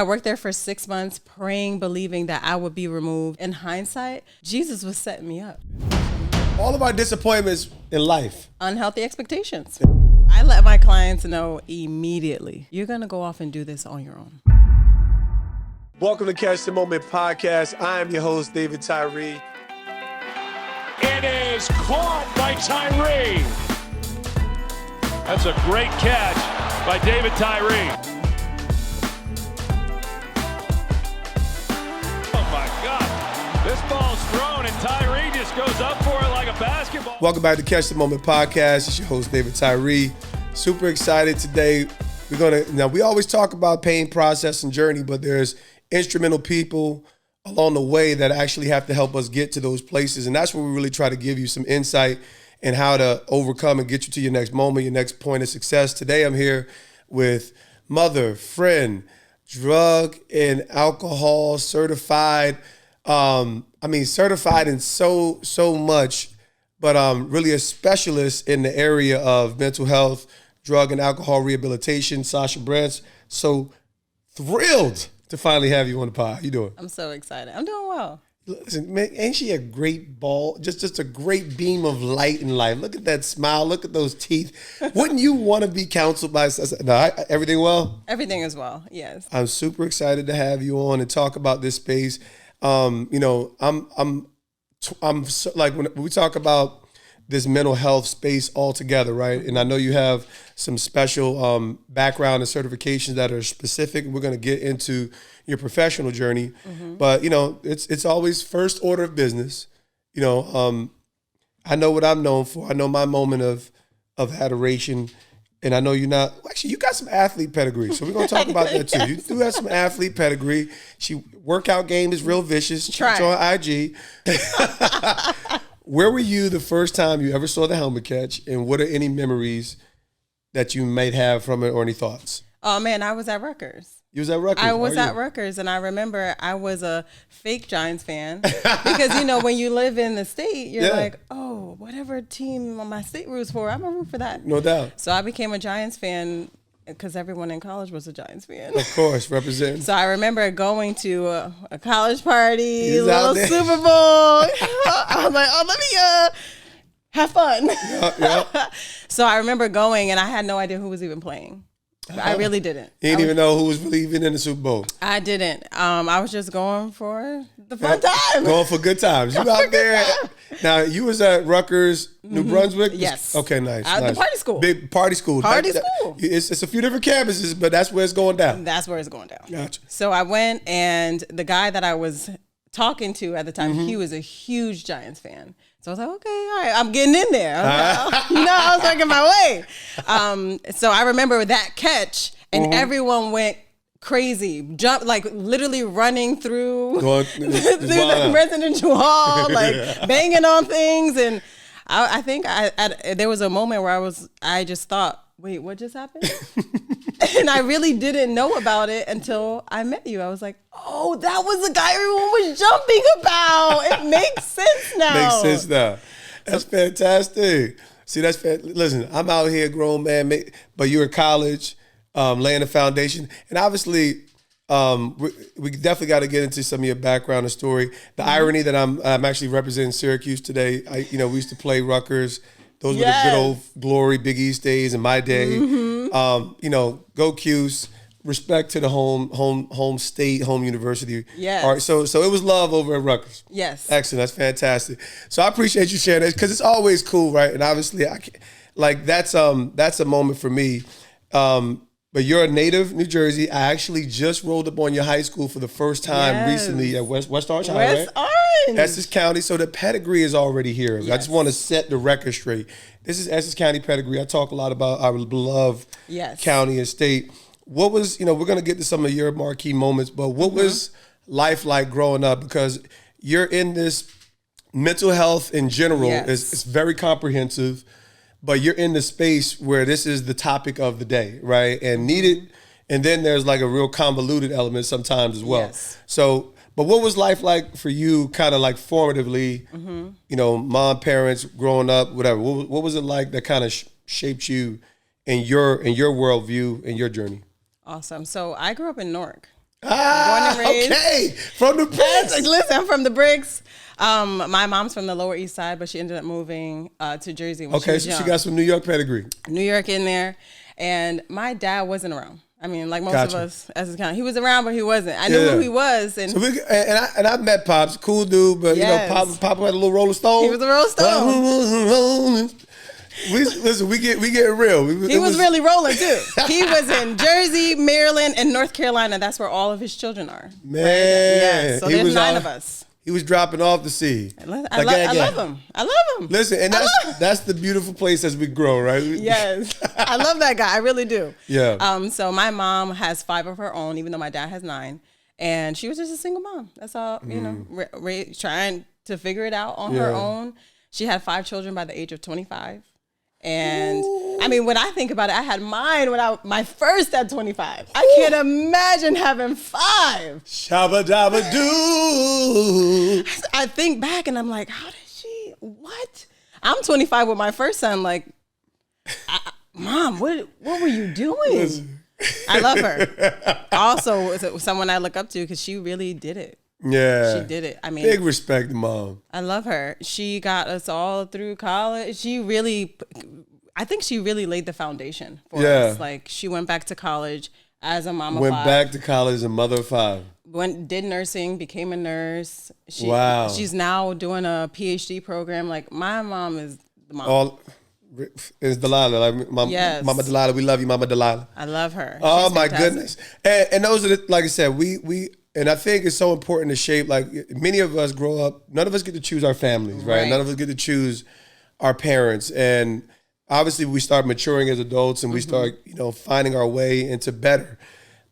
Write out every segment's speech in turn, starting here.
I worked there for 6 months, praying, believing that I would be removed. In hindsight, Jesus was setting me up. All of our disappointments in life. Unhealthy expectations. I let my clients know immediately, you're going to go off and do this on your own. Welcome to Catch the Moment podcast. I am your host, David Tyree. It is caught by Tyree. That's a great catch by David Tyree. Oh my God. This ball's thrown and Tyree just goes up for it like a basketball. Welcome back to Catch the Moment podcast. It's your host, David Tyree. Super excited today. We always talk about pain, process, and journey, but there's instrumental people along the way that actually have to help us get to those places. And that's where we really try to give you some insight and how to overcome and get you to your next moment, your next point of success. Today, I'm here with mother, friend, drug and alcohol certified. Certified in so much, but really a specialist in the area of mental health, drug and alcohol rehabilitation, Sasha Branch. So thrilled to finally have you on the pod. How you doing? I'm so excited. I'm doing well. Listen, man, ain't she a great ball? Just a great beam of light in life. Look at that smile. Look at those teeth. Wouldn't you want to be counseled by? Everything well? Everything is well. Yes. I'm super excited to have you on and talk about this space. I'm like when we talk about this mental health space altogether, right? And I know you have some special background and certifications that are specific. We're going to get into your professional journey, but it's always first order of business. I know what I'm known for. I know my moment of adoration, and I know you're not. Actually, you got some athlete pedigree, so we're going to talk about that too. Yes. You do have some athlete pedigree. Workout game is real vicious. She's on IG. Where were you the first time you ever saw the helmet catch, and what are any memories that you might have from it or any thoughts? Oh, man, I was at Rutgers. You was at Rutgers? I was at Rutgers, and I remember I was a fake Giants fan because, when you live in the state, you're like, oh, whatever team my state roots for, I'm going to root for that. No doubt. So I became a Giants fan because everyone in college was a Giants fan. Of course, representing. So I remember going to a college party, a little Super Bowl. I was like, oh, let me have fun. Yep. So I remember going, and I had no idea who was even playing. I really didn't. You didn't even know who was really even in the Super Bowl. I didn't. I was just going for the fun time. Going for good times. You out there. Now, you was at Rutgers, New Brunswick? Yes. Okay, nice. The party school. Big party school. Party school. It's a few different campuses, but that's where it's going down. That's where it's going down. Gotcha. So I went, and the guy that I was talking to at the time, he was a huge Giants fan. So I was like, okay, all right, I'm getting in there. I was working my way. So I remember that catch, and everyone went crazy, jumped, like literally running through the residential hall, like banging on things. And I think there was a moment where I just thought, wait, what just happened? And I really didn't know about it until I met you. I was like, oh, that was the guy everyone was jumping about. It makes sense now. Makes sense now. That's fantastic. See, listen, I'm out here, grown man, but you're at college, laying the foundation. And obviously, we definitely got to get into some of your background and story. The irony that I'm actually representing Syracuse today. We used to play Rutgers. Those were the good old glory Big East days in my day. Go Cuse. Respect to the home state, home university. Yes. All right. So it was love over at Rutgers. Yes. Excellent. That's fantastic. So I appreciate you sharing that because it's always cool, right? And obviously, that's a moment for me. But you're a native New Jersey. I actually just rolled up on your high school for the first time recently at West Orange High, right? West Orange. Essex County. So the pedigree is already here. Yes. I just want to set the record straight. This is Essex County pedigree. I talk a lot about our beloved county and state. What was, we're going to get to some of your marquee moments, but what was life like growing up? Because you're in this mental health in general. Yes. It's very comprehensive. But you're in the space where this is the topic of the day, right? And needed, and then there's like a real convoluted element sometimes as well. Yes. So, but what was life like for you kind of like formatively, mom, parents, growing up, whatever? What was it like that kind of shaped you in your worldview and your journey? Awesome. So I grew up in Newark. Ah, Born and raised. Okay. From the Bricks. Listen, I'm from the Bricks. My mom's from the Lower East Side, but she ended up moving to Jersey when she was young. She got some New York pedigree. New York in there. And my dad wasn't around. I mean, like most of us, as a kind, he was around, but he wasn't. I knew who he was, and so I met Pops, cool dude, but you know, Pop had a little Rolling Stone. He was a Rolling Stone. We get real. He was really rolling too. He was in Jersey, Maryland, and North Carolina. That's where all of his children are. Man, right? Yes. So there's 9 of us. He was dropping off the seed. I love him. I love him. Listen, and that's the beautiful place as we grow, right? Yes. I love that guy. I really do. Yeah. So my mom has 5 of her own, even though my dad has 9. And she was just a single mom. That's all, you know, trying to figure it out on her own. She had 5 children by the age of 25. And I mean, when I think about it, I had mine when my first at 25. I can't imagine having 5. Shabba dabba doo. I think back and I'm like, how did she? What? I'm 25 with my first son. Like, Mom, what were you doing? I love her. Also, someone I look up to because she really did it. Yeah. She did it. I mean, big respect to Mom. I love her. She got us all through college. I think she really laid the foundation for us. Like, she went back to college as a mom of 5. Went back to college as a mother of 5. Did nursing, became a nurse. Wow. She's now doing a PhD program. Like, my mom is the mom. It's Delilah. Like Mama Delilah. We love you, Mama Delilah. I love her. Oh, my goodness. And those are like I said, we and I think it's so important to shape, like many of us grow up, none of us get to choose our families, right? None of us get to choose our parents. And obviously we start maturing as adults and we start, you know, finding our way into better.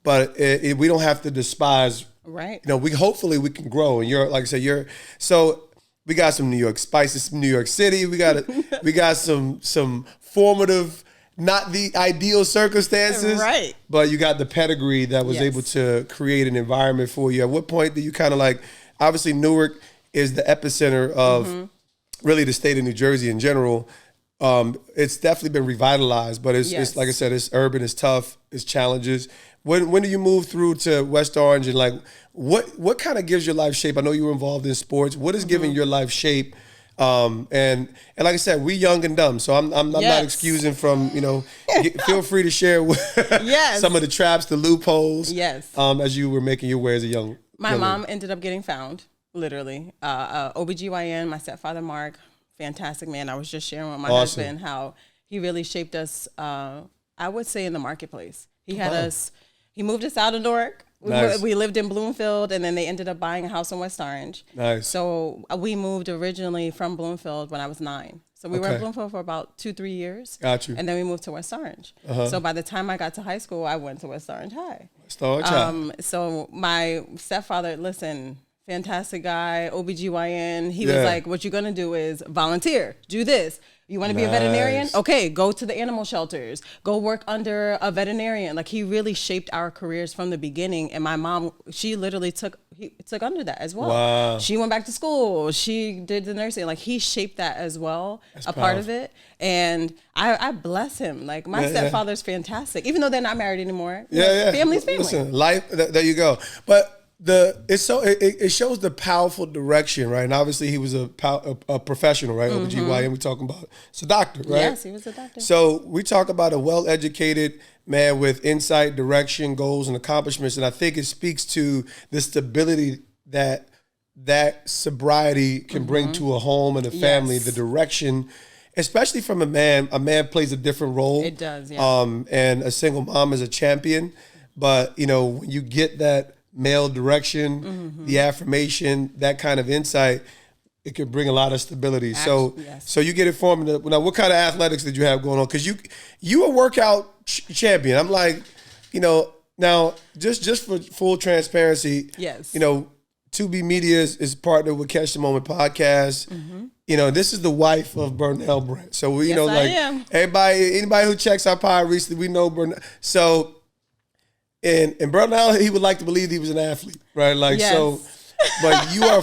But we don't have to despise, right? You know, hopefully we can grow. And you're, like I said, so we got some New York spices, New York City. We got some formative, not the ideal circumstances, right? But you got the pedigree that was able to create an environment for you. At what point do you kind of like? Obviously, Newark is the epicenter of really the state of New Jersey in general. It's definitely been revitalized, but it's like I said, it's urban, it's tough, it's challenges. When do you move through to West Orange and like what kind of gives your life shape? I know you were involved in sports. What is giving your life shape? And like I said, we young and dumb, so I'm not excusing from, you know, feel free to share some of the traps, the loopholes. Yes. As you were making your way as a young. My mom ended up getting found, literally. OBGYN, my stepfather, Mark, fantastic man. I was just sharing with my husband how he really shaped us, I would say, in the marketplace. He had us, he moved us out of Newark. Nice. We lived in Bloomfield, and then they ended up buying a house in West Orange. Nice. So we moved originally from Bloomfield when I was 9. So we were in Bloomfield for about 2-3 years. Got you. And then we moved to West Orange. So by the time I got to high school, I went to West Orange High. West Orange High. So my stepfather, listen, fantastic guy, OBGYN. He was like, what you're going to do is volunteer. Do this. You want to be a veterinarian? Okay, go to the animal shelters. Go work under a veterinarian. Like, he really shaped our careers from the beginning. And my mom, she literally took under that as well. Wow. She went back to school. She did the nursing. Like, he shaped that as well, That's part of it. And I bless him. Like, my stepfather's fantastic. Even though they're not married anymore. Family's family. Listen, life, there you go. But it shows the powerful direction, right? And obviously he was a professional, right? OBGYN, we're talking about. It's a doctor, right? Yes, he was a doctor. So we talk about a well-educated man with insight, direction, goals, and accomplishments. And I think it speaks to the stability that sobriety can bring to a home and a family, the direction, especially from a man. A man plays a different role. It does, yeah. And a single mom is a champion. But, you know, when you get that male direction, the affirmation, that kind of insight, it could bring a lot of stability. So you get it formed. Now, what kind of athletics did you have going on? Because you a workout champion. I'm like, you know, now just for full transparency, you know, 2B Media is partnered with Catch the Moment podcast. You know, this is the wife of Burnell Brent. So we know, like, anybody who checks our pod recently, we know Burnell. So. And Burnell, he would like to believe he was an athlete, right? Like, so, but you are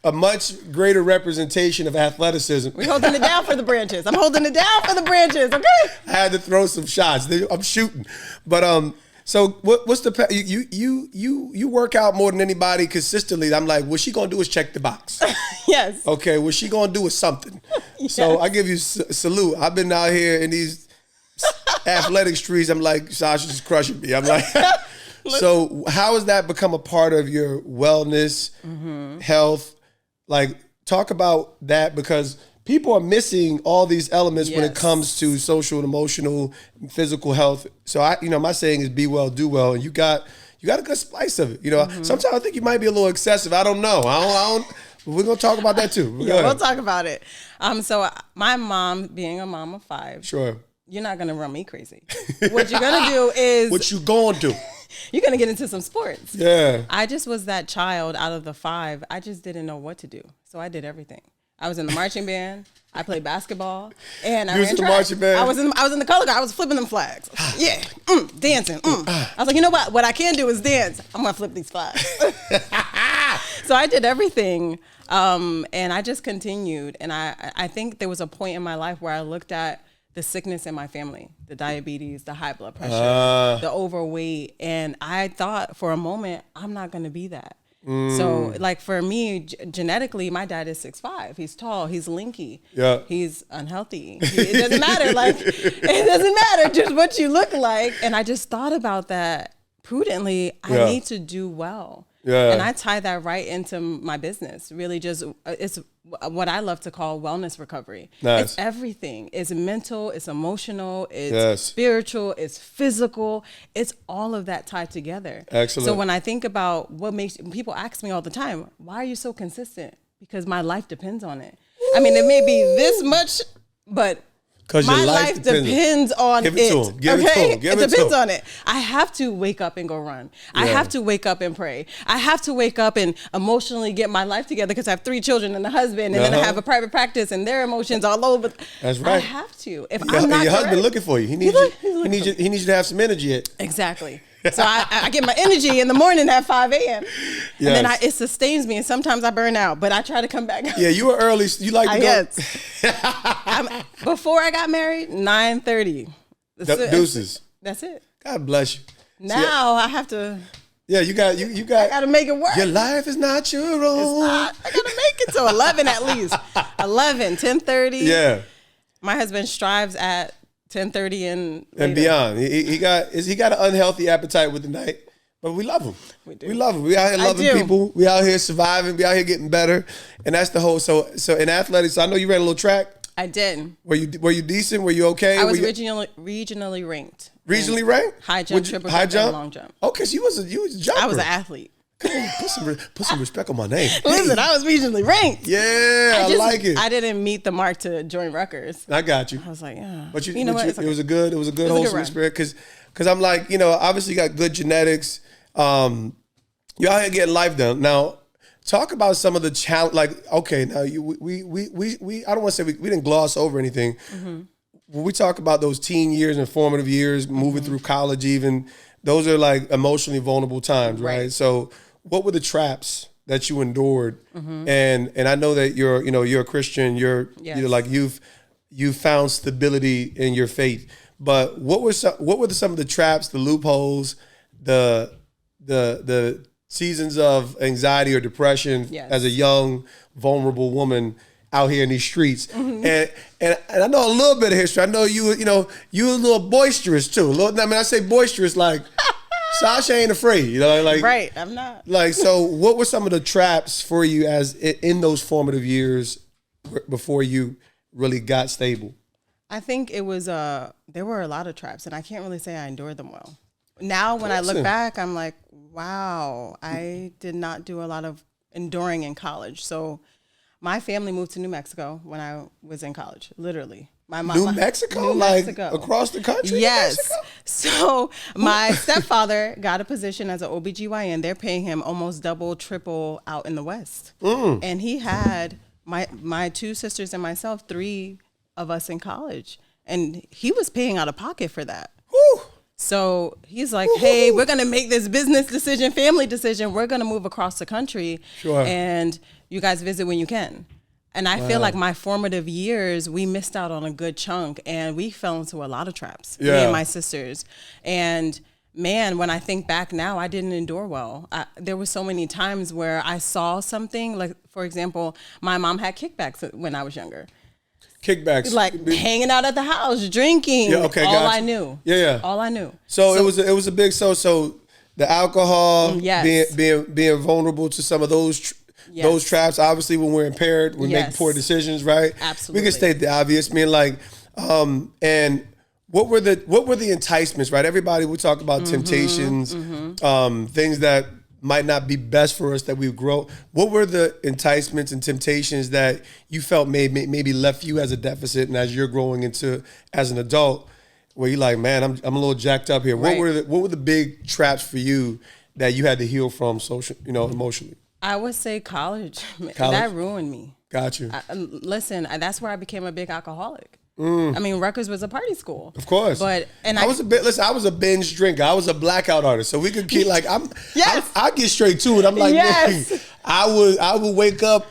a much greater representation of athleticism. We're holding it down for the branches. I'm holding it down for the branches, okay? I had to throw some shots. I'm shooting. But, So what's the you work out more than anybody consistently. I'm like, what she gonna do is check the box. Yes. Okay, what she gonna do is something. Yes. So I give you salute. I've been out here in these athletic streets. I'm like, Sasha's just crushing me. I'm like, so how has that become a part of your wellness, health? Like, talk about that, because people are missing all these elements when it comes to social and emotional, and physical health. So my saying is be well, do well, and you got a good splice of it. Sometimes I think you might be a little excessive. I don't know. I don't. We're gonna talk about that too. We'll talk about it. So my mom, being a mom of 5, sure, you're not gonna run me crazy. What you're gonna do is what you gonna do. You're gonna get into some sports. Yeah. I just was that child out of the 5. I just didn't know what to do, so I did everything. I was in the marching band. I played basketball, and I ran track. Marching band. I was in the color guard. I was flipping them flags. Yeah, dancing. I was like, you know what? What I can do is dance. I'm gonna flip these flags. So I did everything, and I just continued. And I think there was a point in my life where I looked at the sickness in my family, the diabetes, the high blood pressure, the overweight, and I thought for a moment, I'm not gonna be that. So, like, for me, genetically, my dad is 6'5". He's tall. He's lanky. Yeah. He's unhealthy. It doesn't matter. Like, it doesn't matter just what you look like. And I just thought about that prudently. I need to do well. Yeah. And I tie that right into my business. Really, just it's what I love to call wellness recovery. Nice. It's everything. It's mental, it's emotional, it's spiritual, it's physical. It's all of that tied together. Excellent. So when I think about people ask me all the time, why are you so consistent? Because my life depends on it. I mean, it may be this much, but my life depends on it. Give it to him. Give it to him. Give it depends on it. I have to wake up and go run. I have to wake up and pray. I have to wake up and emotionally get my life together because I have 3 children and a husband, and then I have a private practice, and their emotions all over. That's right. I have to. If I'm not your husband looking for you. He needs you to have some energy. Exactly. So I get my energy in the morning at 5 a.m. And then it sustains me, and sometimes I burn out, but I try to come back. Yeah, you were early. You like to go. Before I got married, 9:30. Deuces. That's it. God bless you. Now I have to. Yeah, you got. I got to make it work. Your life is not your own. It's not. I got to make it to 11 at least. 11, 10:30. Yeah. My husband strives at 10:30 and beyond. He got an unhealthy appetite with the night, but we love him. We do. We love him. We out here loving people. We out here surviving. We out here getting better, and that's the whole. So in athletics, I know you ran a little track. I did. Were you decent? Were you okay? I was regionally ranked. Regionally ranked? High jump, triple jump, and long jump. Okay, so you was a jumper. I was an athlete. Come on, put some respect on my name. Listen, I was regionally ranked. Yeah, I like it. I didn't meet the mark to join Rutgers. I got you. I was like, yeah. But you know what? It was a good wholesome experience because I'm like, obviously you got good genetics. You're out here getting life done. Now, talk about some of the challenge. Like, okay, now we I don't want to say we didn't gloss over anything. Mm-hmm. When we talk about those teen years and formative years, moving through college, even those are like emotionally vulnerable times, right? So, what were the traps that you endured? Mm-hmm. And I know that you're a Christian. You're like you've found stability in your faith. But what were some of the traps, the loopholes, the seasons of anxiety or depression as a young, vulnerable woman out here in these streets? Mm-hmm. And I know a little bit of history. I know you a little boisterous too. I say boisterous like Sasha ain't afraid, like right. I'm not. Like, so what were some of the traps for you as in those formative years before you really got stable? I think it was there were a lot of traps, and I can't really say I endured them well. Now when I look back, I'm like, wow, I did not do a lot of enduring in college. So my family moved to New Mexico when I was in college, literally. New Mexico? Across the country? Yes. So my stepfather got a position as an OBGYN. They're paying him almost double, triple out in the West. Mm. And he had my 2 sisters and myself, 3 of us in college. And he was paying out of pocket for that. Woo. So he's like, hey, we're going to make this business decision, family decision. We're going to move across the country. Sure. And you guys visit when you can. And I feel like my formative years, we missed out on a good chunk, and we fell into a lot of traps, me and my sisters. And man, when I think back now, I didn't endure well. There were so many times where I saw something, like, for example, my mom had kickbacks when I was younger. Kickbacks, like hanging out at the house, drinking. Yeah, okay, all I knew. Yeah. All I knew. So it was a big so the alcohol, yes. being vulnerable to some of those traps. Obviously, when we're impaired, we make poor decisions, right? Absolutely. We can state the obvious. I mean, like, and what were the enticements, right? Everybody would talk about temptations, things that might not be best for us that we grow. What were the enticements and temptations that you felt maybe left you as a deficit, and as you're growing into as an adult, where you're like, man, I'm a little jacked up here. Right. What were the big traps for you that you had to heal from emotionally? I would say college. That ruined me. Got you. Listen, that's where I became a big alcoholic. I mean, Rutgers was a party school. Of course. But I was a binge drinker. I was a blackout artist. So we could keep like I get straight to it. I'm like, man, I would wake up,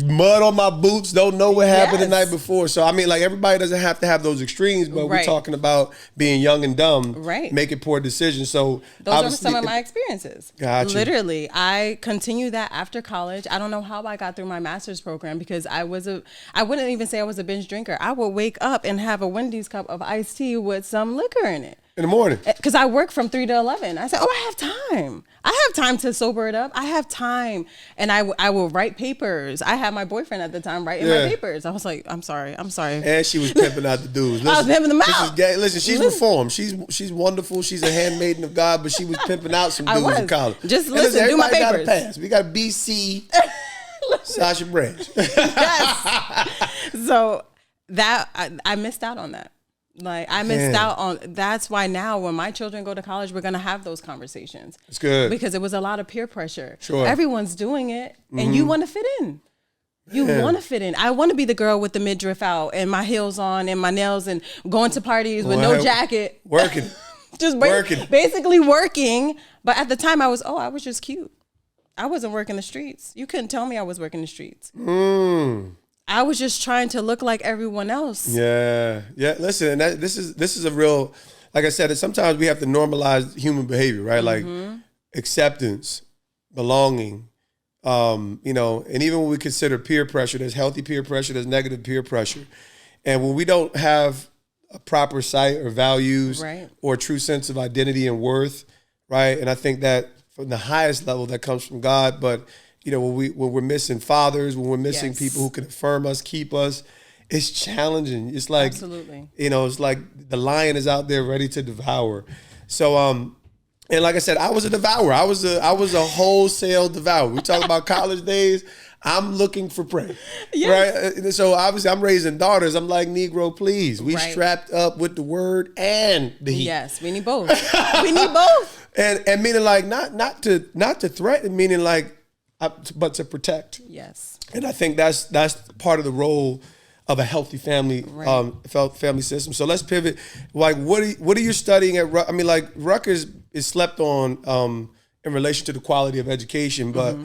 mud on my boots, don't know what happened the night before. So I mean, like, everybody doesn't have to have those extremes, but we're talking about being young and dumb, making poor decisions. So those are some of my experiences. Gotcha. Literally, I continued that after college. I don't know how I got through my master's program, because I wouldn't even say I was a binge drinker. I would wake up and have a Wendy's cup of iced tea with some liquor in it. In the morning. Because I work from 3 to 11. I said, I have time. I have time to sober it up. I have time. And I will write papers. I had my boyfriend at the time writing my papers. I was like, I'm sorry. And she was pimping out the dudes. I was pimping them out. Listen, she's reformed. She's wonderful. She's a handmaiden of God, but she was pimping out some dudes in college. Just listen, do my papers. Got a pass. We got BC Sasha Branch. Yes. So that I missed out on that. Like, I missed out on. That's why now when my children go to college, we're gonna have those conversations. It's good, because it was a lot of peer pressure. Sure, everyone's doing it, and you want to fit in. You want to fit in. I want to be the girl with the midriff out and my heels on and my nails and going to parties with no jacket, working, just working, basically working. But at the time, I was just cute. I wasn't working the streets. You couldn't tell me I was working the streets. I was just trying to look like everyone else. Yeah. Listen, and this is a real, like I said, sometimes we have to normalize human behavior, right? Like acceptance, belonging, and even when we consider peer pressure, there's healthy peer pressure, there's negative peer pressure. And when we don't have a proper sight or values or a true sense of identity and worth, right? And I think that from the highest level that comes from God, but when we're missing fathers, when we're missing people who can affirm us, keep us, it's challenging. It's like, absolutely, it's like the lion is out there ready to devour. So, and like I said, I was a devourer. I was a wholesale devourer. We talk about college days. I'm looking for prey, right? So obviously, I'm raising daughters. I'm like, Negro, please. We strapped up with the word and the heat. Yes, we need both. We need both. And meaning like not to threaten, meaning like, but to protect. Yes. And I think that's part of the role of a healthy family family system. So let's pivot. Like, what are you studying at? I mean, like, Rutgers is slept on in relation to the quality of education, but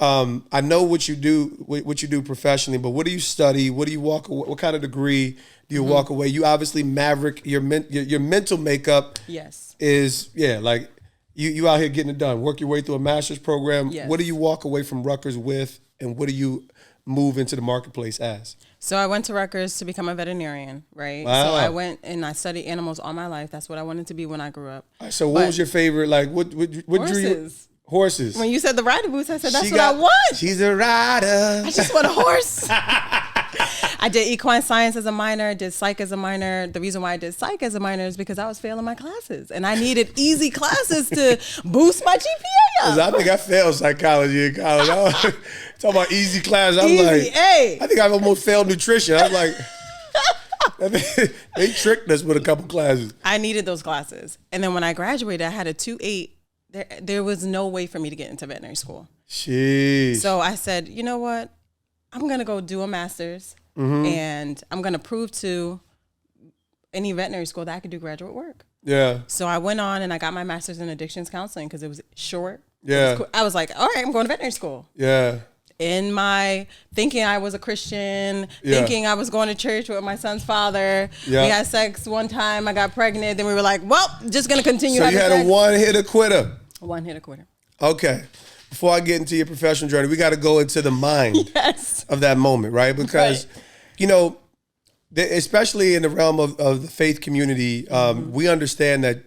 I know what you do professionally. But what do you study? What do you walk away? What kind of degree do you walk away? You obviously maverick. Your mental makeup. Yes. Is like. You out here getting it done. Work your way through a master's program. Yes. What do you walk away from Rutgers with, and what do you move into the marketplace as? So I went to Rutgers to become a veterinarian, right? Wow. So I went and I studied animals all my life. That's what I wanted to be when I grew up. So what was your favorite? Like, what drew you? Horses. When you said the rider boots, I said, that's what I want. She's a rider. I just want a horse. I did equine science as a minor, did psych as a minor. The reason why I did psych as a minor is because I was failing my classes. And I needed easy classes to boost my GPA up. I think I failed psychology in college. Talking about easy classes. I think I almost failed nutrition. I was like, they tricked us with a couple classes. I needed those classes. And then when I graduated, I had a 2.8. There was no way for me to get into veterinary school. Jeez. So I said, you know what? I'm going to go do a master's. And I'm going to prove to any veterinary school that I could do graduate work. Yeah. So I went on and I got my master's in addictions counseling because it was short. Yeah. It was cool. I was like, all right, I'm going to veterinary school. Yeah. in my thinking I was a Christian, thinking I was going to church with my son's father. Yeah. We had sex one time. I got pregnant. Then we were like, well, just going to continue. So you had sex. A one-hitter quitter. A one-hitter quitter. Okay. Before I get into your professional journey, we got to go into the mind of that moment, right? Because, you know, especially in the realm of the faith community, we understand that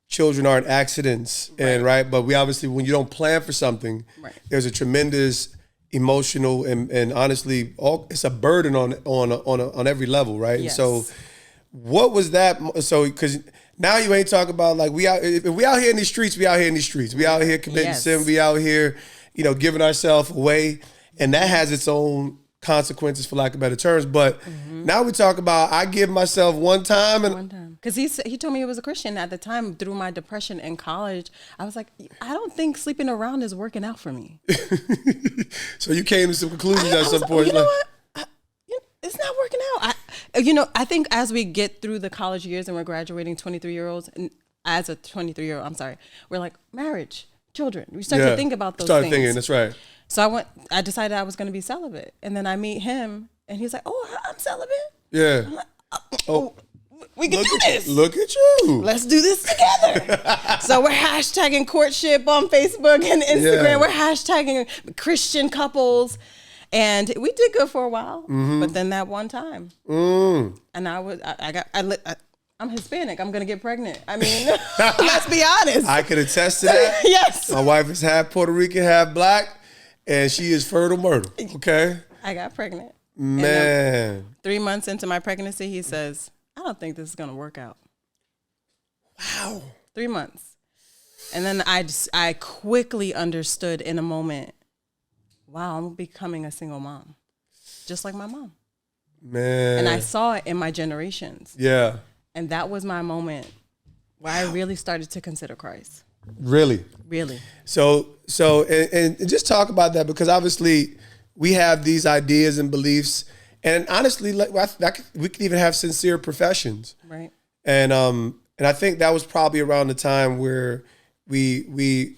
children aren't accidents, and but we obviously, when you don't plan for something, there's a tremendous emotional and honestly, it's a burden on every level, right? Yes. And so, what was that? So, because now you ain't talking about like if we out here in these streets, we out here in these streets, we out here committing sin, we out here, you know, giving ourselves away, and that has its own consequences, for lack of better terms. But now we talk about I give myself one time, because he told me he was a Christian at the time. Through my depression in college, I was like, I don't think sleeping around is working out for me. So you came to some conclusions at some point. You know what? It's not working out. I think as we get through the college years and we're graduating 23-year-olds, and as a 23-year-old, we're like, marriage, children. We start to think about those things. Thinking, that's right. So I decided I was going to be celibate. And then I meet him and he's like, oh, I'm celibate? Yeah. I'm like, we can do this. Look at you. Let's do this together. So we're hashtagging courtship on Facebook and Instagram. Yeah. We're hashtagging Christian couples. And we did good for a while, but then that one time, and I'm Hispanic. I'm gonna get pregnant. I mean, let's be honest. I can attest to that. Yes. My wife is half Puerto Rican, half black, and she is fertile myrtle. Okay. I got pregnant. Man. 3 months into my pregnancy, he says, "I don't think this is gonna work out." Wow. 3 months, and then I quickly understood in a moment. Wow, I'm becoming a single mom, just like my mom. Man. And I saw it in my generations. Yeah. And that was my moment where I really started to consider Christ. Really? Really. So, and just talk about that, because obviously we have these ideas and beliefs, and honestly, we could even have sincere professions. Right. And I think that was probably around the time where we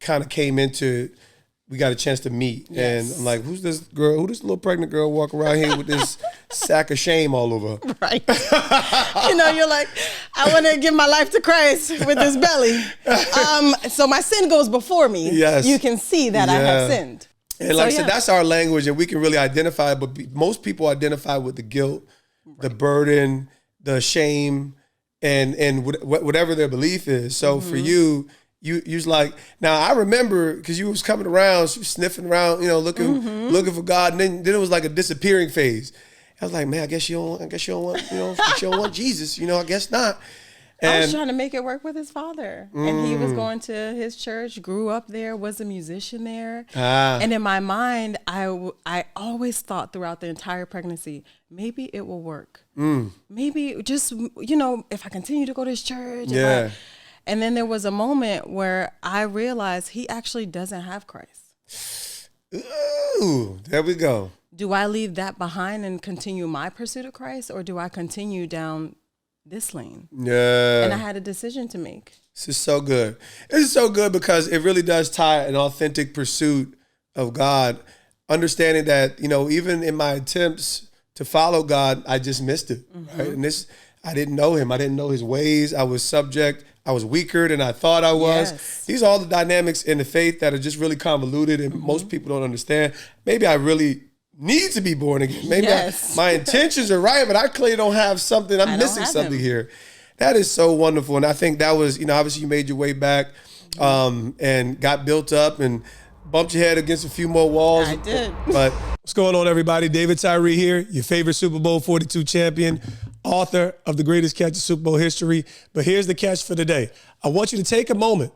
kind of came into. We got a chance to meet, and I'm like, who's this girl? Who's this little pregnant girl walking around here with this sack of shame all over her? Right. You're like, I want to give my life to Christ with this belly. So my sin goes before me. Yes. You can see that I have sinned. And like I said, that's our language, and we can really identify it, but most people identify with the guilt, the burden, the shame, and whatever their belief is. So for you, you was like, now I remember, because you was coming around, she was sniffing around, looking for God, and then it was like a disappearing phase. I was like, man, I guess you don't want, she don't want Jesus, I guess not. And I was trying to make it work with his father, and he was going to his church, grew up there, was a musician there, and in my mind, I always thought throughout the entire pregnancy, maybe it will work, maybe just if I continue to go to his church, and then there was a moment where I realized he actually doesn't have Christ. Ooh, there we go. Do I leave that behind and continue my pursuit of Christ, or do I continue down this lane? Yeah. And I had a decision to make. This is so good. This is so good because it really does tie an authentic pursuit of God, understanding that, even in my attempts to follow God, I just missed it. Right? And I didn't know him. I didn't know his ways. I was subject. I was weaker than I thought I was. Yes. These are all the dynamics in the faith that are just really convoluted, and most people don't understand. Maybe I really need to be born again. Maybe my intentions are right, but I clearly don't have something. I'm missing something here. That is so wonderful. And I think that was, obviously you made your way back and got built up and bumped your head against a few more walls. I did. But what's going on, everybody? David Tyree here, your favorite Super Bowl 42 champion, author of the greatest catch in Super Bowl history. But here's the catch for today. I want you to take a moment,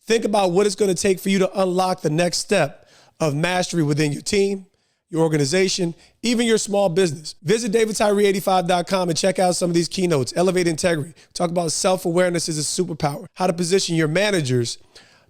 think about what it's going to take for you to unlock the next step of mastery within your team, your organization, even your small business. Visit davidtyree85.com and check out some of these keynotes. Elevate integrity. Talk about self-awareness as a superpower. How to position your managers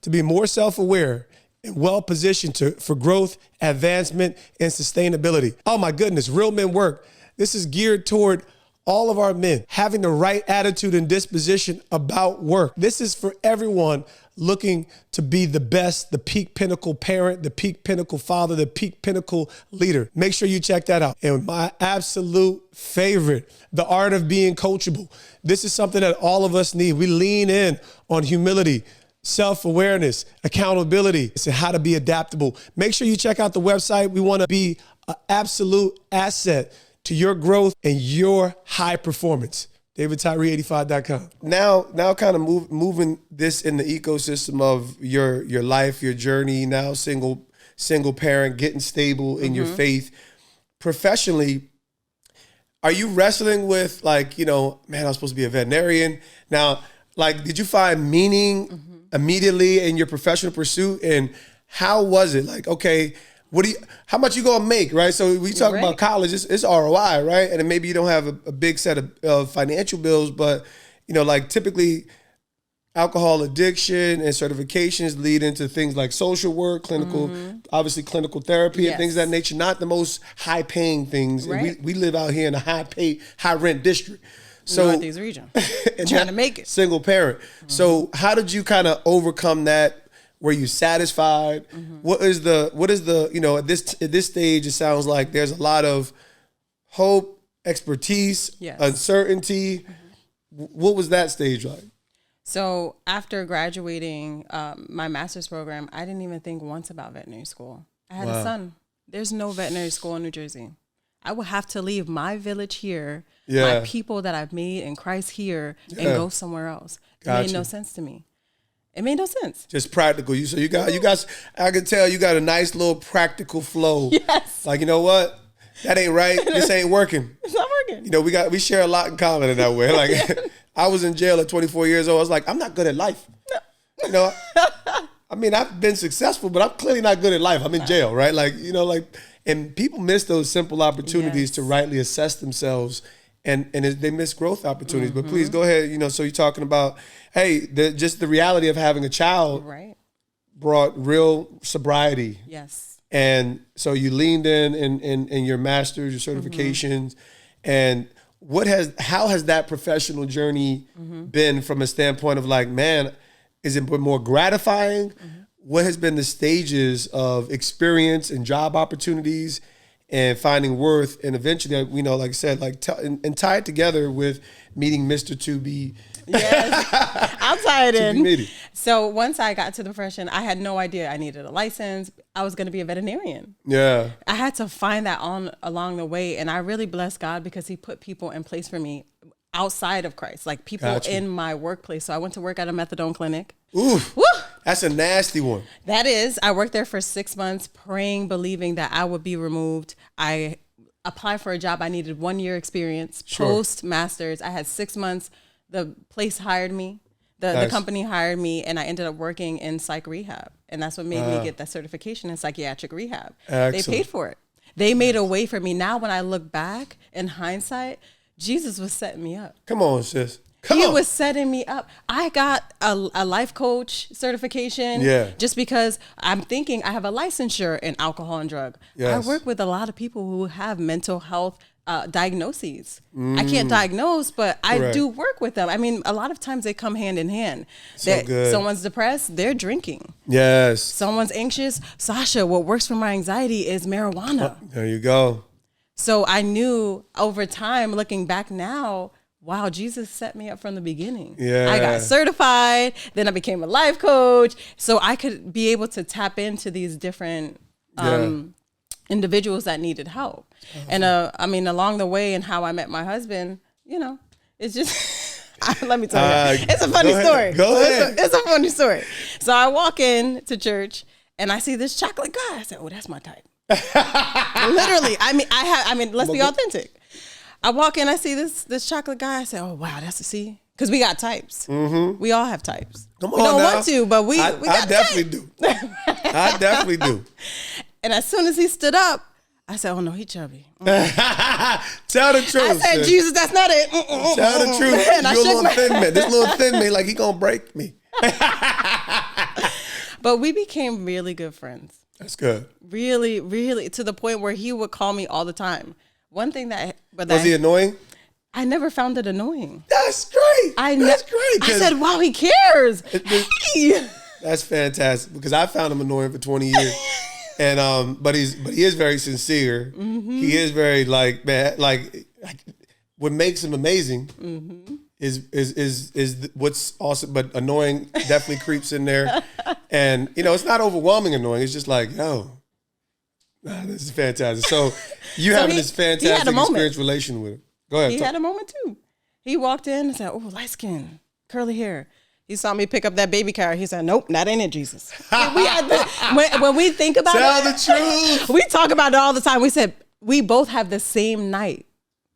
to be more self-aware and well-positioned for growth, advancement, and sustainability. Oh my goodness, Real Men Work. This is geared toward all of our men having the right attitude and disposition about work. This is for everyone looking to be the best, the peak pinnacle parent, the peak pinnacle father, the peak pinnacle leader. Make sure you check that out. And my absolute favorite, The Art of Being Coachable. This is something that all of us need. We lean in on humility, self-awareness, accountability, and how to be adaptable. Make sure you check out the website. We want to be an absolute asset to your growth and your high performance. DavidTyree85.com. Now kind of moving this in the ecosystem of your life, your journey, now single parent, getting stable in your faith. Professionally, are you wrestling with like, man, I'm supposed to be a veterinarian. Now, like, did you find meaning immediately in your professional pursuit? And how was it? Like, okay, how much you gonna make, right? So we talk about college, it's ROI, right? And then maybe you don't have a big set of financial bills, but like typically alcohol addiction and certifications lead into things like social work, clinical, obviously clinical therapy and things of that nature, not the most high paying things. Right. And we live out here in a high rent district. So Northeast region, trying to make it. Single parent. So how did you kind of overcome that? Were you satisfied? What is the at this stage, it sounds like there's a lot of hope, expertise, uncertainty. What was that stage like? So after graduating my master's program, I didn't even think once about veterinary school. I had a son. There's no veterinary school in New Jersey. I would have to leave my village here, my people that I've made in Christ here, and go somewhere else. It made no sense to me. It made no sense. Just practical. You got. I can tell you got a nice little practical flow. Yes. Like, you know what? That ain't right. This ain't working. It's not working. We share a lot in common in that way. Like, I was in jail at 24 years old. I was like, I'm not good at life. No. I mean, I've been successful, but I'm clearly not good at life. I'm in jail, right? Like, and people miss those simple opportunities to rightly assess themselves. And they miss growth opportunities. But please go ahead. So you're talking about, hey, just the reality of having a child brought real sobriety. Yes. And so you leaned in your master's, your certifications. And how has that professional journey been from a standpoint of like, man, is it more gratifying? What has been the stages of experience and job opportunities and finding worth, and eventually, like I said, and tie it together with meeting Mr. To Be. Yes, I'll tie it in. So once I got to the profession, I had no idea I needed a license. I was going to be a veterinarian. Yeah, I had to find that along the way, and I really bless God because He put people in place for me outside of Christ, like people in my workplace. So I went to work at a methadone clinic. Oof. Woo! That's a nasty one. That is. I worked there for 6 months, praying, believing that I would be removed. I applied for a job. I needed 1 year experience, post-master's. I had 6 months. The place hired me. The company hired me, and I ended up working in psych rehab. And that's what made me get that certification in psychiatric rehab. Excellent. They paid for it. They made a way for me. Now, when I look back in hindsight, Jesus was setting me up. Come on, sis. He was setting me up. I got a life coach certification just because I'm thinking I have a licensure in alcohol and drug. Yes. I work with a lot of people who have mental health diagnoses. I can't diagnose, but I do work with them. I mean, a lot of times they come hand in hand. Someone's depressed, they're drinking. Yes. Someone's anxious. Sasha, what works for my anxiety is marijuana. There you go. So I knew over time, looking back now, wow, Jesus set me up from the beginning. Yeah. I got certified, then I became a life coach, so I could be able to tap into these different individuals that needed help. And along the way and how I met my husband, it's just, let me tell you, it's a funny story. Go ahead. It's a funny story. So I walk in to church and I see this chocolate guy. I said, oh, that's my type. Literally. Let's be authentic. I walk in, I see this chocolate guy. I say, "Oh wow, that's a C." Because we got types. We all have types. Come on, we don't now. want to, but we got I definitely do. I definitely do. And as soon as he stood up, I said, "Oh no, he chubby." Tell the truth. I said, sis. "Jesus, that's not it." Tell the truth. And You're a little thin man. This little thin man, like he gonna break me. But we became really good friends. That's good. Really, really, to the point where he would call me all the time. One thing that was he annoying? I never found it annoying. That's great. That's great. I said, wow, he cares. Hey. That's fantastic because I found him annoying for 20 years. And but he is very sincere. Mm-hmm. He is very like what makes him amazing is what's awesome, but annoying definitely creeps in there. And it's not overwhelming annoying. It's just like, yo, this is fantastic. So you having this fantastic experience relation with him. Go ahead. He had a moment too. He walked in and said, "Oh, light skin, curly hair." He saw me pick up that baby carrot. He said, "Nope, that ain't it, Jesus." We had when we think about Tell the truth. We talk about it all the time. We said we both have the same night.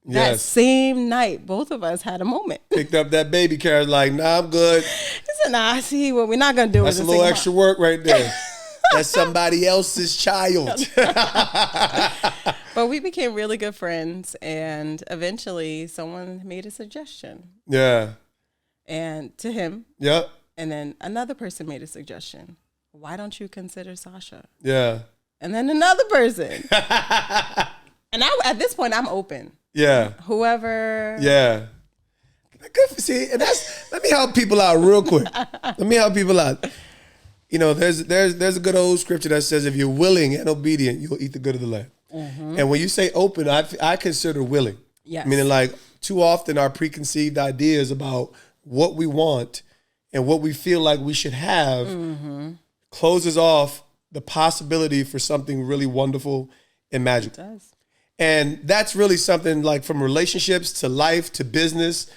That same night, both of us had a moment. Picked up that baby carrot, like, nah, I'm good. He said, nah, I see what we're not gonna do. That's a little extra work right there. That's somebody else's child. But we became really good friends, and eventually someone made a suggestion. Yeah. And to him. Yep. And then another person made a suggestion. Why don't you consider Sasha? Yeah. And then another person. And at this point, I'm open. Yeah. Whoever. Yeah. Good for see, and let me help people out real quick. Let me help people out. There's a good old scripture that says if you're willing and obedient, you'll eat the good of the land. Mm-hmm. And when you say open, I consider willing. Yes. Meaning like too often our preconceived ideas about what we want and what we feel like we should have closes off the possibility for something really wonderful and magical. It does. And that's really something like from relationships to life to business.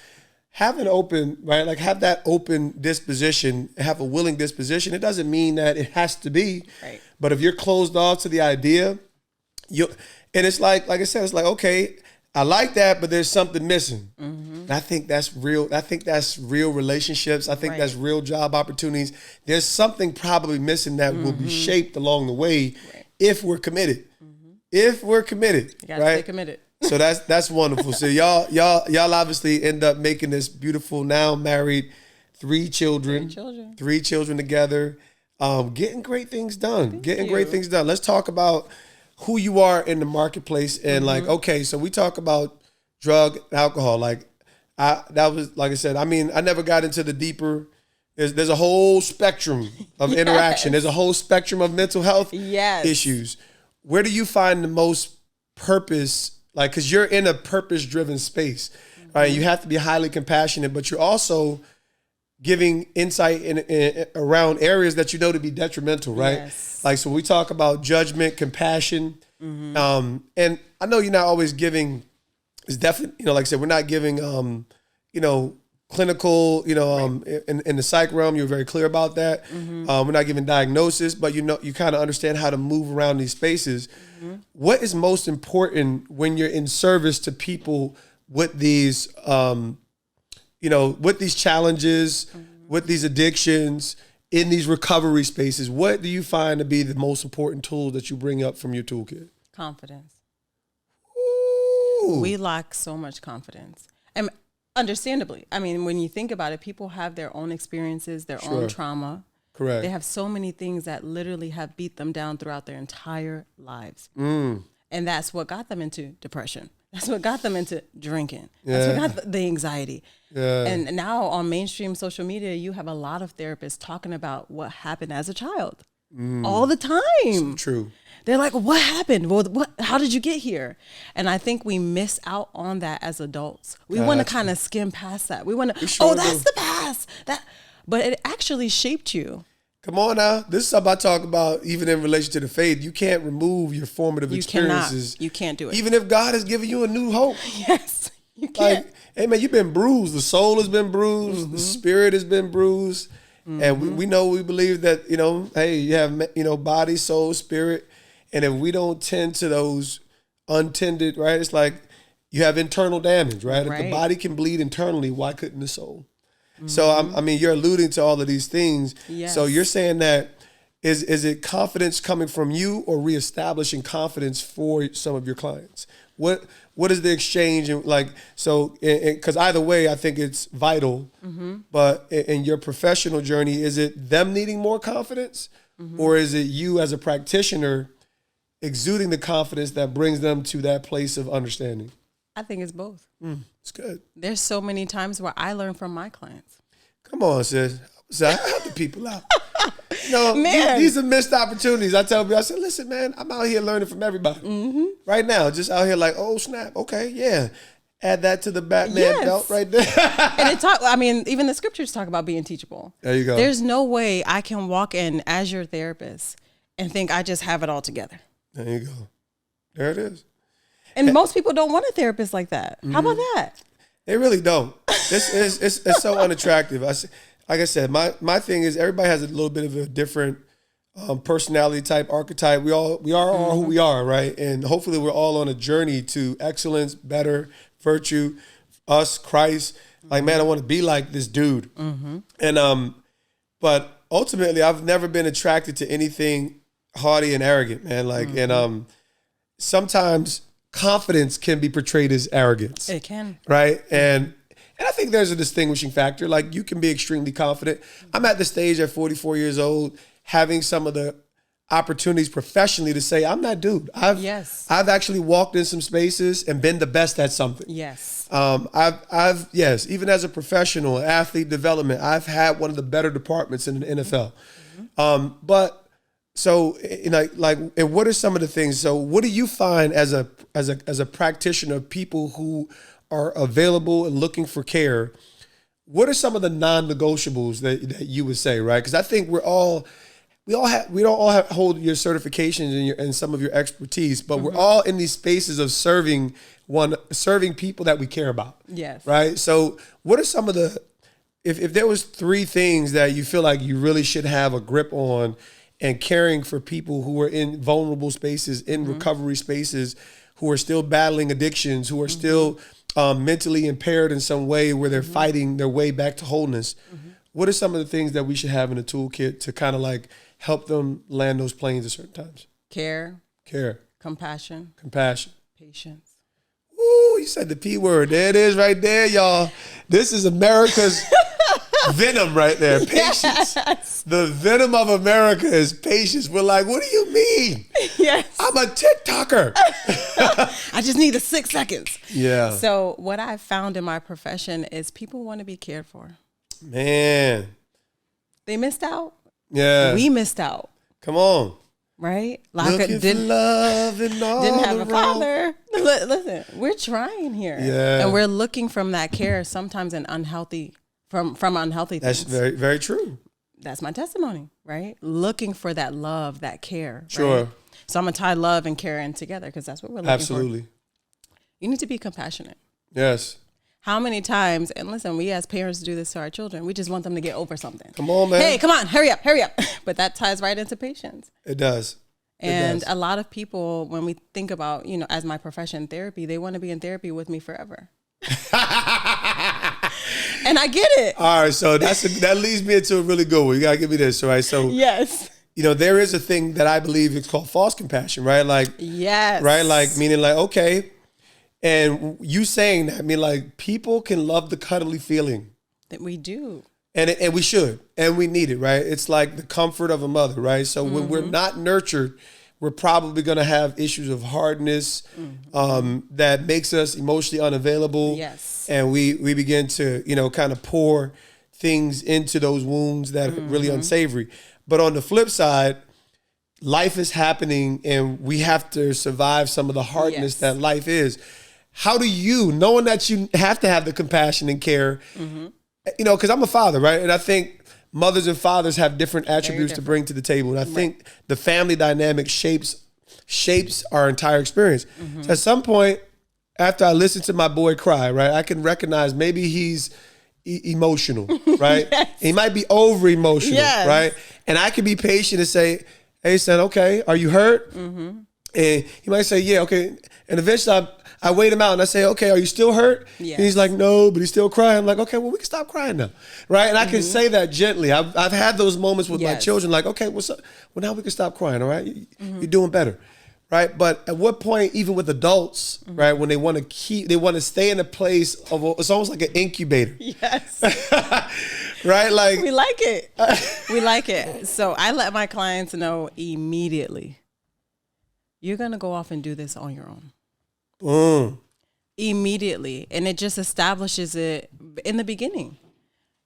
Have an open, right? Like have that open disposition, have a willing disposition. It doesn't mean that it has to be. Right. But if you're closed off to the idea, and it's like I said, it's like, okay, I like that, but there's something missing. Mm-hmm. And I think that's real. I think that's real relationships. I think that's real job opportunities. There's something probably missing that will be shaped along the way if we're committed. If we're committed, you gotta stay committed. So that's wonderful. So y'all obviously end up making this beautiful, now married, 3 children together, getting great things done. Great things done. Let's talk about who you are in the marketplace and like, okay, so we talk about drug, alcohol. Like that was, like I said, I mean, I never got into the deeper. There's a whole spectrum of interaction. There's a whole spectrum of mental health issues. Where do you find the most purpose? Like, because you're in a purpose-driven space, right? You have to be highly compassionate, but you're also giving insight in around areas that you know to be detrimental, right? Yes. Like, so we talk about judgment, compassion, and I know you're not always giving. It's definitely, like I said, we're not giving, clinical, in the psych realm, you're very clear about that. We're not giving diagnosis, but you kind of understand how to move around these spaces. What is most important when you're in service to people with these, with these challenges, with these addictions, in these recovery spaces? What do you find to be the most important tools that you bring up from your toolkit? Confidence. Ooh. We lack so much confidence. And understandably, I mean, when you think about it, people have their own experiences, their own trauma. Correct. They have so many things that literally have beat them down throughout their entire lives. And that's what got them into depression. That's what got them into drinking. That's what got the anxiety. And now on mainstream social media, you have a lot of therapists talking about what happened as a child all the time. So true. They're like, what happened? Well, how did you get here? And I think we miss out on that as adults. We want to kind of skim past that. We want to, that's the past. But it actually shaped you. Come on now. This is something I talk about even in relation to the faith. You can't remove your formative experiences. You can't do it. Even if God has given you a new hope. Yes, you can't. Like, hey man, you've been bruised. The soul has been bruised. The spirit has been bruised. And we believe that, hey, you have, body, soul, spirit. And if we don't tend to those untended, right, it's like you have internal damage, right? If the body can bleed internally, why couldn't the soul? So, I mean, you're alluding to all of these things. Yes. So you're saying that is it confidence coming from you or reestablishing confidence for some of your clients? What is the exchange? And like, so, because either way, I think it's vital. But in your professional journey, is it them needing more confidence or is it you as a practitioner exuding the confidence that brings them to that place of understanding? I think it's both. It's good. There's so many times where I learn from my clients. Come on, sis. So I help the people out. Man. These are missed opportunities. I tell people, I said, listen, man, I'm out here learning from everybody. Right now, just out here like, oh, snap. Okay, yeah. Add that to the Batman belt right there. And even the scriptures talk about being teachable. There you go. There's no way I can walk in as your therapist and think I just have it all together. There you go. There it is. And most people don't want a therapist like that. How about that? They really don't. It's so unattractive. Like I said, my thing is everybody has a little bit of a different personality type, archetype. We are all who we are, right? And hopefully we're all on a journey to excellence, better, virtue, us, Christ. Like, man, I want to be like this dude. And but ultimately, I've never been attracted to anything haughty and arrogant, man. Like, and sometimes confidence can be portrayed as arrogance. It can, right? And I think there's a distinguishing factor. Like, you can be extremely confident. I'm at the stage at 44 years old, having some of the opportunities professionally to say, I'm that dude. I've actually walked in some spaces and been the best at something. Yes. I've even as a professional, athlete development, I've had one of the better departments in the NFL. But so, and what are some of the things? So, what do you find as a practitioner of people who are available and looking for care? What are some of the non-negotiables that you would say, right? Because I think we don't all hold your certifications and some of your expertise, but we're all in these spaces of serving people that we care about. Yes. Right. So, what are some of the if there was 3 things that you feel like you really should have a grip on? And caring for people who are in vulnerable spaces, in recovery spaces, who are still battling addictions, who are still mentally impaired in some way where they're fighting their way back to wholeness. What are some of the things that we should have in the toolkit to kind of like help them land those planes at certain times? Care. Compassion. Patience. Ooh, you said the P word. There it is right there, y'all. This is America's Venom right there. Patience. Yes. The venom of America is patience. We're like, what do you mean? Yes. I'm a TikToker. I just need the 6 seconds. Yeah. So what I've found in my profession is people want to be cared for. Man. They missed out. Yeah. We missed out. Come on. Right? Looking for love and all didn't have a father. Listen, we're trying here. Yeah. And we're looking from that care, sometimes an unhealthy from unhealthy things. That's very, very true. That's my testimony, right? Looking for that love, that care. Sure. Right? So I'm going to tie love and care in together because that's what we're looking Absolutely. for. You need to be compassionate. Yes. How many times, and listen, we as parents do this to our children. We just want them to get over something. Come on, man. Hey, come on, hurry up. But that ties right into patience. It does. And a lot of people, when we think about, as my profession, therapy, they want to be in therapy with me forever. And I get it. All right, so that leads me into a really good one. You gotta give me this, all right? So yes, there is a thing that I believe is called false compassion, right? Like yes, right, like meaning like okay, and you saying that, I mean like people can love the cuddly feeling that we do, and we should, and we need it, right? It's like the comfort of a mother, right? So when we're not nurtured, we're probably going to have issues of hardness that makes us emotionally unavailable. Yes. And we begin to, kind of pour things into those wounds that are really unsavory. But on the flip side, life is happening and we have to survive some of the hardness that life is. How do you, knowing that you have to have the compassion and care, because I'm a father, right? And I think mothers and fathers have different attributes to bring to the table. And I think the family dynamic shapes our entire experience. So at some point, after I listen to my boy cry, right, I can recognize maybe he's emotional, right? Yes. He might be over emotional, right? And I can be patient and say, hey, son, okay, are you hurt? And he might say, yeah, okay. And eventually I wait him out and I say, okay, are you still hurt? Yes. And he's like, no, but he's still crying. I'm like, okay, well, we can stop crying now, right? And I can say that gently. I've had those moments with my children, like, okay, what's up? Well, now we can stop crying, all right? You're doing better, right? But at what point, even with adults, right, when they want to stay in a place of, it's almost like an incubator. Yes. Right? Like we like it. We like it. So I let my clients know immediately, you're going to go off and do this on your own. Immediately. And it just establishes it in the beginning.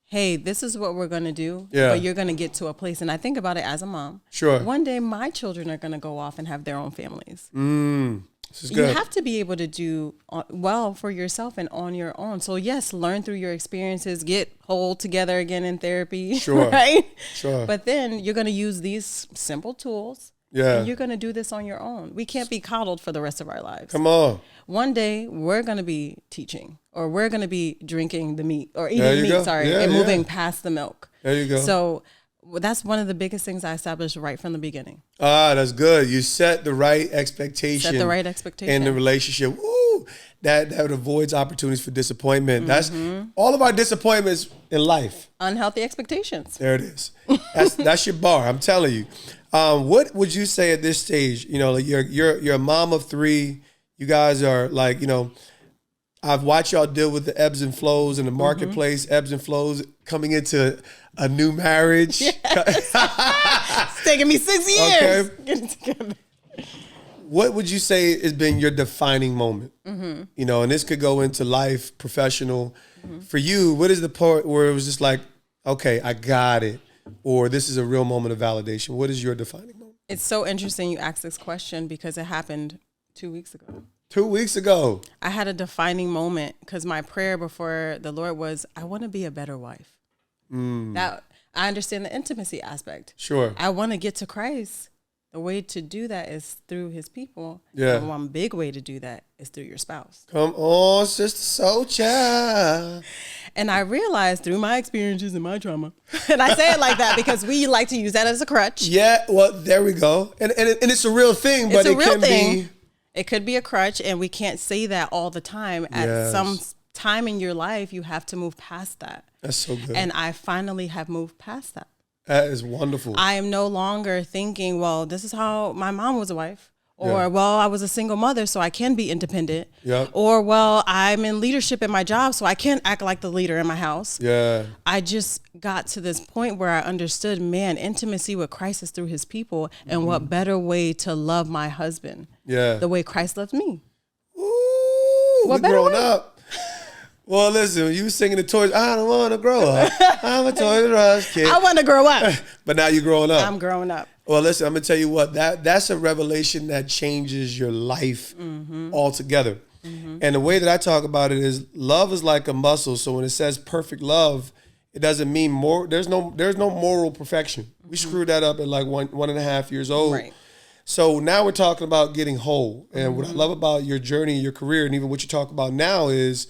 Hey, this is what we're going to do, but you're going to get to a place. And I think about it as a mom. Sure. One day, my children are going to go off and have their own families. This is good. You have to be able to do well for yourself and on your own. So, yes, learn through your experiences, get whole together again in therapy, Sure. right? Sure. But then you're going to use these simple tools. And you're going to do this on your own. We can't be coddled for the rest of our lives. Come on. One day we're going to be teaching, or we're going to be drinking the meat or eating meat, and moving past the milk. There you go. So that's one of the biggest things I established right from the beginning. Ah, that's good. You set the right expectation. In the relationship. Woo! That avoids opportunities for disappointment. That's all of our disappointments in life. Unhealthy expectations. There it is. That's your bar. I'm telling you. What would you say at this stage? You know, like you're a mom of 3. You guys are like, you know, I've watched y'all deal with the ebbs and flows in the marketplace, ebbs and flows coming into a new marriage. Yes. It's taking me 6 years. Okay. Getting together. What would you say has been your defining moment? You know, and this could go into life, professional. For you, what is the part where it was just like, okay, I got it, or this is a real moment of validation? What is your defining moment? It's so interesting you asked this question because it happened 2 weeks ago. 2 weeks ago. I had a defining moment because my prayer before the Lord was, I want to be a better wife. That I understand the intimacy aspect. Sure. I want to get to Christ. The way to do that is through his people. Yeah. And one big way to do that is through your spouse. Come on, Sister Socha. And I realized through my experiences and my trauma, and I say it like that because we like to use that as a crutch. Yeah, well, there we go. And it's a real thing, but it can be. It could be a crutch, and we can't say that all the time. At some time in your life, you have to move past that. That's so good. And I finally have moved past that. That is wonderful. I am no longer thinking, well, this is how my mom was a wife. Or, well, I was a single mother, so I can be independent. Yep. Or, well, I'm in leadership in my job, so I can't act like the leader in my house. Yeah. I just got to this point where I understood, man, intimacy with Christ is through his people. And what better way to love my husband? Yeah. The way Christ loves me. Ooh, What we're better growing way? up. Well, listen, you singing the Toys, I don't want to grow up. I'm a Toys R Us kid. I want to grow up. But now you're growing up. I'm growing up. Well, listen, I'm going to tell you what, that's a revelation that changes your life altogether. And the way that I talk about it is love is like a muscle. So when it says perfect love, it doesn't mean more. There's no moral perfection. We screwed that up at like 1.5 years old. Right. So now we're talking about getting whole. And what I love about your journey, your career, and even what you talk about now is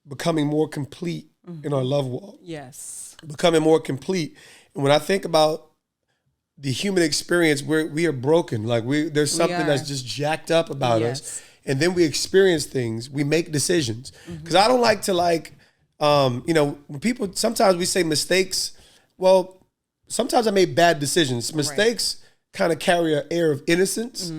becoming more complete in our love walk. Yes. Becoming more complete. And when I think about the human experience, we are broken. Like there's something that's just jacked up about us. And then we experience things. We make decisions. Because I don't like to when people, sometimes we say mistakes. Well, sometimes I made bad decisions. Mistakes kind of carry an air of innocence.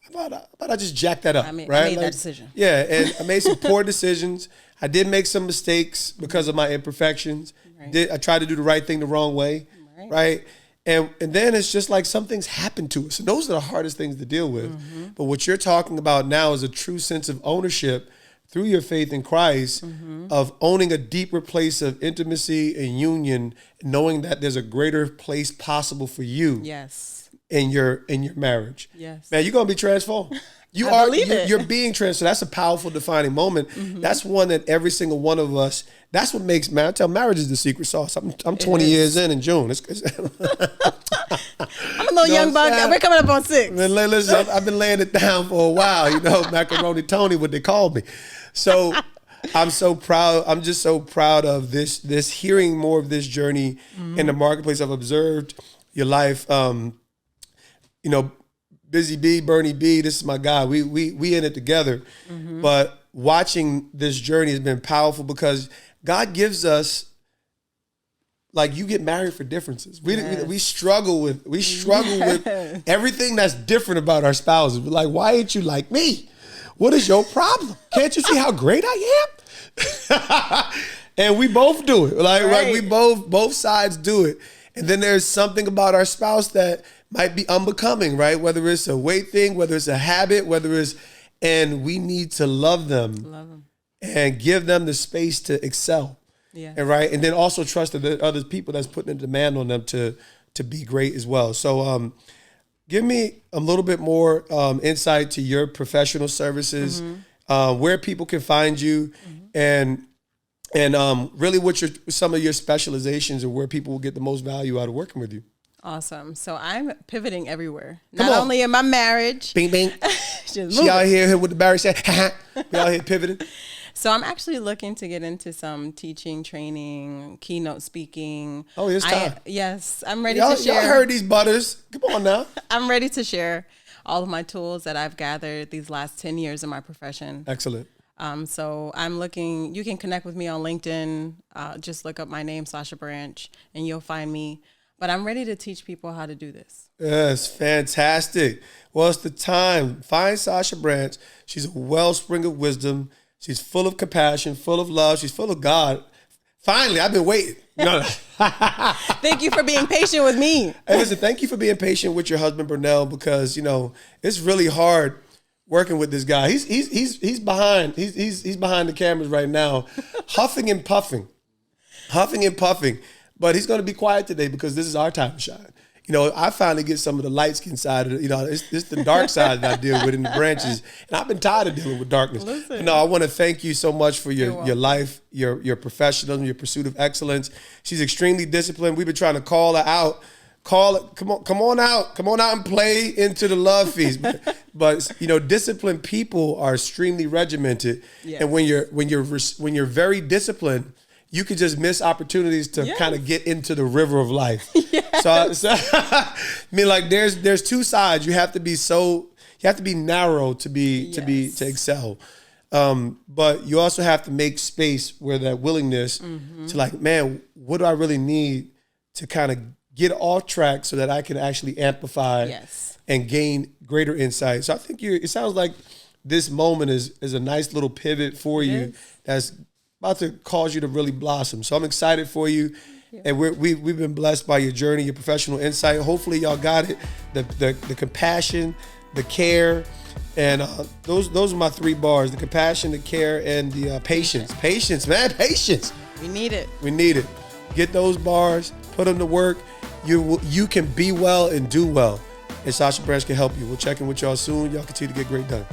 How about I just jack that up, I made right? that decision. Yeah, and I made some poor decisions. I did make some mistakes because of my imperfections. Right. I tried to do the right thing the wrong way, right? And then it's just like some things happen to us. And those are the hardest things to deal with. But what you're talking about now is a true sense of ownership through your faith in Christ, of owning a deeper place of intimacy and union, knowing that there's a greater place possible for you. Yes. In your marriage. Yes. Man, you're gonna be transformed. You're being transformed. That's a powerful defining moment. That's one that every single one of us, that's what makes, man, I tell marriage is the secret sauce. I'm 20 years in June. I'm a little young buck. We're coming up on 6. Man, listen, I've been laying it down for a while, macaroni Tony, what they called me. So I'm so proud. I'm just so proud of this hearing more of this journey in the marketplace. I've observed your life. Busy B, Bernie B, this is my guy. We in it together. But watching this journey has been powerful because God gives us, like, you get married for differences. We struggle with everything that's different about our spouses. We're like, why ain't you like me? What is your problem? Can't you see how great I am? And we both do it. Like we both sides do it. And then there's something about our spouse that might be unbecoming, right? Whether it's a weight thing, whether it's a habit, whether it's and we need to love them and give them the space to excel. Yeah. And right. And then also trust that there are other people that's putting a demand on them to be great as well. So give me a little bit more insight to your professional services, where people can find you, and really what some of your specializations and where people will get the most value out of working with you. Awesome. So I'm pivoting everywhere. Not only in my marriage. Bing, bing. She out here with the Barry said, we out here pivoting. So I'm actually looking to get into some teaching, training, keynote speaking. Oh, it's time. Yes, I'm ready to share. Y'all heard these butters. Come on now. I'm ready to share all of my tools that I've gathered these last 10 years in my profession. Excellent. So I'm looking, you can connect with me on LinkedIn. Just look up my name, Sasha Branch, and you'll find me. But I'm ready to teach people how to do this. Yes, fantastic. Well, it's the time. Find Sasha Branch. She's a wellspring of wisdom. She's full of compassion, full of love. She's full of God. Finally, I've been waiting. No. Thank you for being patient with me. Hey, listen, thank you for being patient with your husband, Burnell, because, it's really hard working with this guy. He's behind. He's behind the cameras right now, huffing and puffing. But he's going to be quiet today because this is our time to shine. I finally get some of the light skin side of it. It's the dark side that I deal with in the branches. And I've been tired of dealing with darkness. Listen. I want to thank you so much for your life, your professionalism, your pursuit of excellence. She's extremely disciplined. We've been trying to call her out. Come on out and play into the love feast. But disciplined people are extremely regimented. Yes. And when you're very disciplined, you could just miss opportunities to kind of get into the river of life. Yes. So I mean, like there's two sides. You have to be narrow to excel. But you also have to make space where that willingness to like, man, what do I really need to kind of get off track so that I can actually amplify and gain greater insight. So I think it sounds like this moment is a nice little pivot for you that's about to cause you to really blossom. So I'm excited for you. And we've been blessed by your journey, your professional insight. Hopefully y'all got it. The compassion, the care, and those are my 3 bars: the compassion, the care, and the patience. Patience, man, patience. We need it. Get those bars, put them to work. You can be well and do well. And Sasha Branch can help you. We'll check in with y'all soon. Y'all continue to get great done.